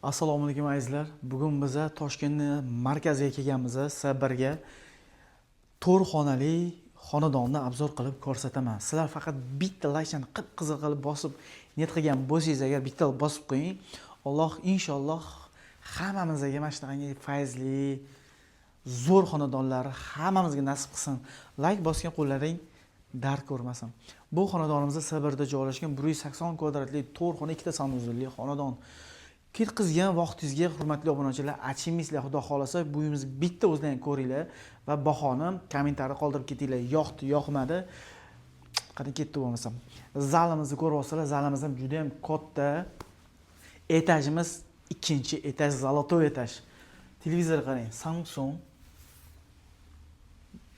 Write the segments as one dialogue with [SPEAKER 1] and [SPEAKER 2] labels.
[SPEAKER 1] Assalomu alaykum azizlar. Bugun biz Toshkentning markaziga kelganmiz. Sizlarga 4 xonali xonadonni obzor qilib ko'rsataman. Sizlar faqat bitta laykni qip-qizil qilib bosib, net qilgan bo'lsangiz agar bitta bosib qo'ying. Alloh inshaalloh hammamizga mana shunaqangi fayzli, zo'r xonadonlar hammamizga nasib qilsin. Layk bosgan qo'llaring dard ko'rmasin. Bu xonadonimiz Sibirda joylashgan 180 kvadratli 4 xona, 2 ta sanuzilli xonadon. Ketkizgan vaqtingizga hurmatli obunachilar, achimislar, xudo xolasa bu uyimiz bitta o'zidan ko'ringlar va bahoni kommentariyda qoldirib ketinglar. Yoqdi, yoqmadi. Qani ketdi bo'lmasam. Zalimizni ko'ryapsizlar, zalimiz ham juda ham katta. Etajimiz 2-etaj, zolotoy etaj. Televizor qarang, Samsung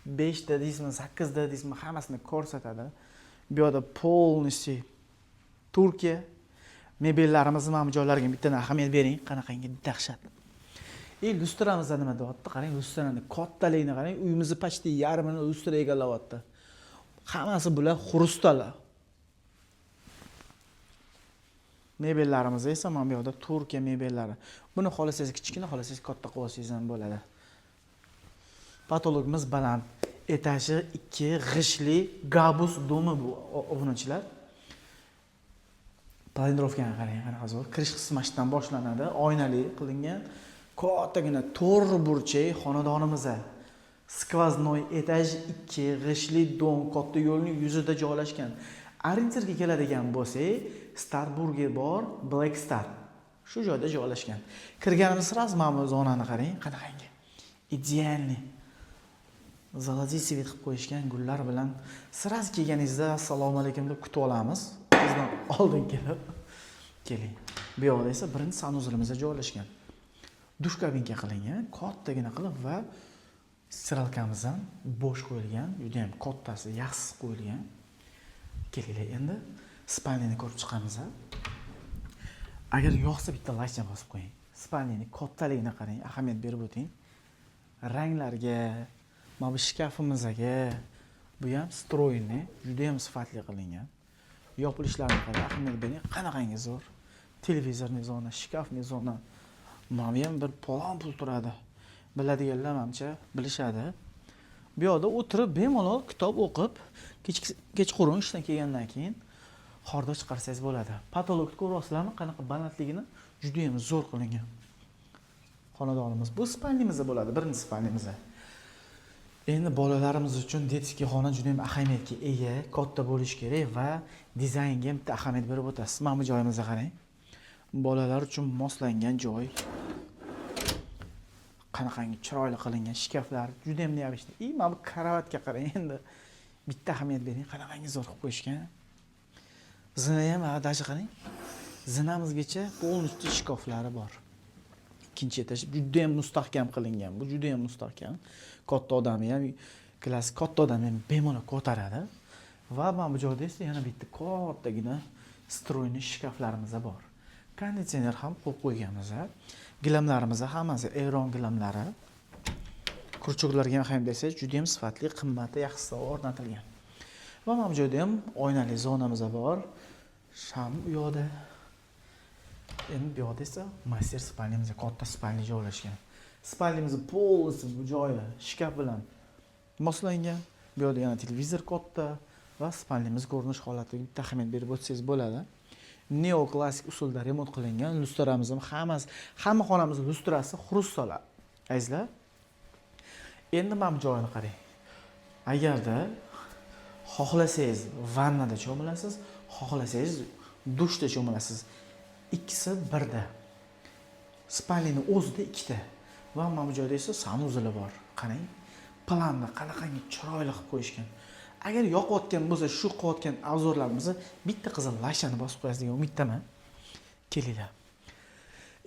[SPEAKER 1] 5 ta deysizmi, 8 ta deysizmi, hammasini ko'rsatadi. Bu yerda polniy Turkiya mebellarimizni mana bu joylarga bittadan ahamiyat bering, qanaqangi dahshat. Lustramiz nima deyapti? Qarang, lustrani kattaligini qarang, uyimizni почти yarmini lustra egallayapti. Hammasi bular xrustalar. Mebellarimiz esa mana bu yerda Turkiya mebellari. Buni xohlasangiz kichkina, xohlasangiz katta qilib olsangiz ham bo'ladi. Patologimiz baland, etaji 2 g'ishli gabus domi bu obunachilar. Planirovkani qarang, qanaqa zo'r. Kirish qismashdan boshlanadi, oynali qilingan kattagina 4 burchak xonadonimiz. Skvoznoy etaj 2 g'ishli dom katta yo'lning yuzida joylashgan. Orientirga keladigan bo'lsak, Starburger bor, Black Star. Shu joyda joylashgan. Kirganimiz sraz mana bu zonani qarang, qanaqangi. Idealniy. Zalodiy svet qilib qo'yishgan gullar bilan sraz kelganingizda assalomu alaykum deb kutib olamiz. Bizdan oldin kelib keling. Bu yoqda esa birinchi sanuzilimizda joylashgan. Dush kabinka qilingan, kattagina qilib va siralkamiz ham bo'sh qo'yilgan, juda ham kattasi, yaxshi qo'yilgan. Kelinglar endi spalniyani ko'rib chiqamiz. Agar yoqsa bitta laykni bosib qo'ying. Spalniyani kattaligini qarang, ahamiyat berib o'ting. Ranglarga, mana bu shkafimizga, bu ham stroyni, juda ham sifatli qilingan. Yopilishlarini qarang, ahamiyat bering, qanaqangi zo'r. Televizorning zona, shkafning zona. Mana ham bir palon pul turadi. Biladiganlar menimcha bilishadi. Bu yerda o'tirib bemalol kitob o'qib, kechqurun ishdan kelgandan keyin xorda chiqarsangiz bo'ladi. Patologni ko'ryapsizlarmi, qanaqa balandligini juda ham zo'r qilingan. Xonadonimiz bu spalnimiz bo'ladi, birinchi spalnimiz. Endi bolalarimiz uchun detskiy xona juda ham ahamiyatga ega, katta bo'lish kerak va dizaynga ham ahamiyat berib o'tasiz. Mana bu joyimizga qarang. Bolalar uchun moslangan joy. Qanaqangi chiroyli qilingan shkaflar, juda ham neobычный. Mana bu karavotga qarang endi. Bitta ahamiyat bering, qanaqangi zo'r qilib qo'yishgan. Zina ham dashi qarang. Zinamizgacha полностью shkaflari bor. Ikkinchi etaj juda ham mustahkam qilingan. Bu juda ham mustahkam. Katta odam ham, klassik katta odam ham bemalol ko'taradi. Va mana bu joyda esa yana bitta kattagina stroyni shkaflarimiz bor. Konditsioner ham qo'yib qo'yganmiz. Gilamlarimiz hammasi Eron gilamlari. Kurchuklarga ham desak, juda ham sifatli, qimmati yaxshisi o'rnatilgan. Va mana bu joyda ham oynali zonamiz bor. Sham u yoqda. Endi bu yoqda esa master spalnimiz, katta spalni joylashgan. Spalnimiz polisi bu joyi shkaf bilan moslangan. Bu yerda yana televizor katta va spalnimiz ko'rinish holatiga bitta ahamiyat berib o'tsangiz bo'ladi. Neoklassik usulda remont qilingan. Lustramiz ham hamma xonamiz lustrasi xrustalar. Azizlar, endi mana bu joyini qarang. Agarda xohlasangiz vannada cho'milasiz, xohlasangiz dushda cho'milasiz. Ikkisi birda. Spalnining o'zida ikkita. Va mana bu joyda esa sanuzili bor. Qarang, planni qanaqangi chiroyli qilib qo'yishgan. Agar yoqayotgan bo'lsa, shu qilayotgan obzorlarimizni bitta qizil laykni bosib qo'yasiz degan umiddaman. Kelinglar.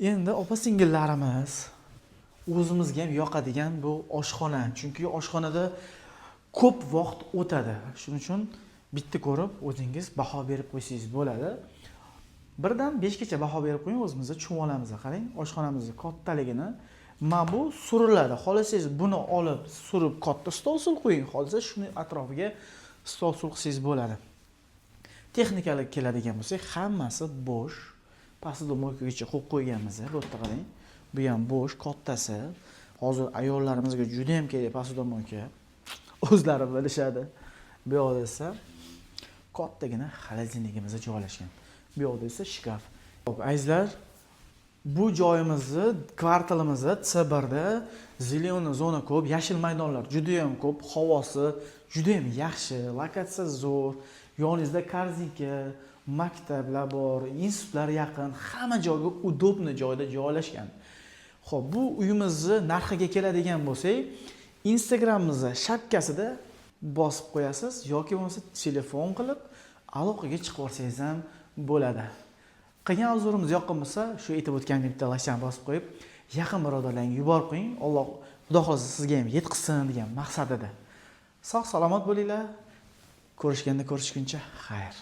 [SPEAKER 1] Endi opa-singillarimiz o'zimizga ham yoqadigan bu oshxona. Chunki oshxonada ko'p vaqt o'tadi. Shuning uchun bitta ko'rib o'zingiz baho berib qo'ysangiz bo'ladi. 1 dan 5 gacha baho berib qo'ying, o'zimizga tushunib olamiz. Qarang, oshxonamizning kattaligini. Mana bu suriladi. Xohlasangiz buni olib, surib katta stol-sul qo'ying. Xohlasangiz shuni atrofiga stol-sul qilsangiz bo'ladi. Texnikalik keladigan bo'lsak, hammasi bo'sh. Posudmoykaga qo'yib qo'yganmiz. Bu yerda qarang. Bu ham bo'sh, kattasi. Hozir ayollarimizga juda ham kerak posudmoyka. O'zlari bilishadi. Bu yoqda esa kattagina xolodilnikimiz joylashgan. Bu yoqda esa shkaf. Xo'p, azizlar, bu joyimizni, kvartalimizda T1da zeleoniy zona ko'p, yashil maydonlar juda ham ko'p, havosi juda ham yaxshi, lokatsiya zo'r, yoningizda korzinka, maktablar bor, institutlar yaqin, hamma joyga udobni joyda joylashgan. Xo'p, bu uyimizni narxiga keladigan bo'lsak, Instagramimizda shapkasida bosib qo'yasiz yoki bo'lmasa telefon qilib aloqaga chiqib olsangiz ham bo'ladi. Qilgan obzorimiz yoqqan bo'lsa, shu aytib o'tgan bitta laykni bosib qo'yib, yaqin birodarlarga yuborib qo'ying. Alloh Xudo xolasa sizga ham yetkazsin degan maqsadida. Sog' salomat bo'linglar. Ko'rishganda ko'rishguncha xayr.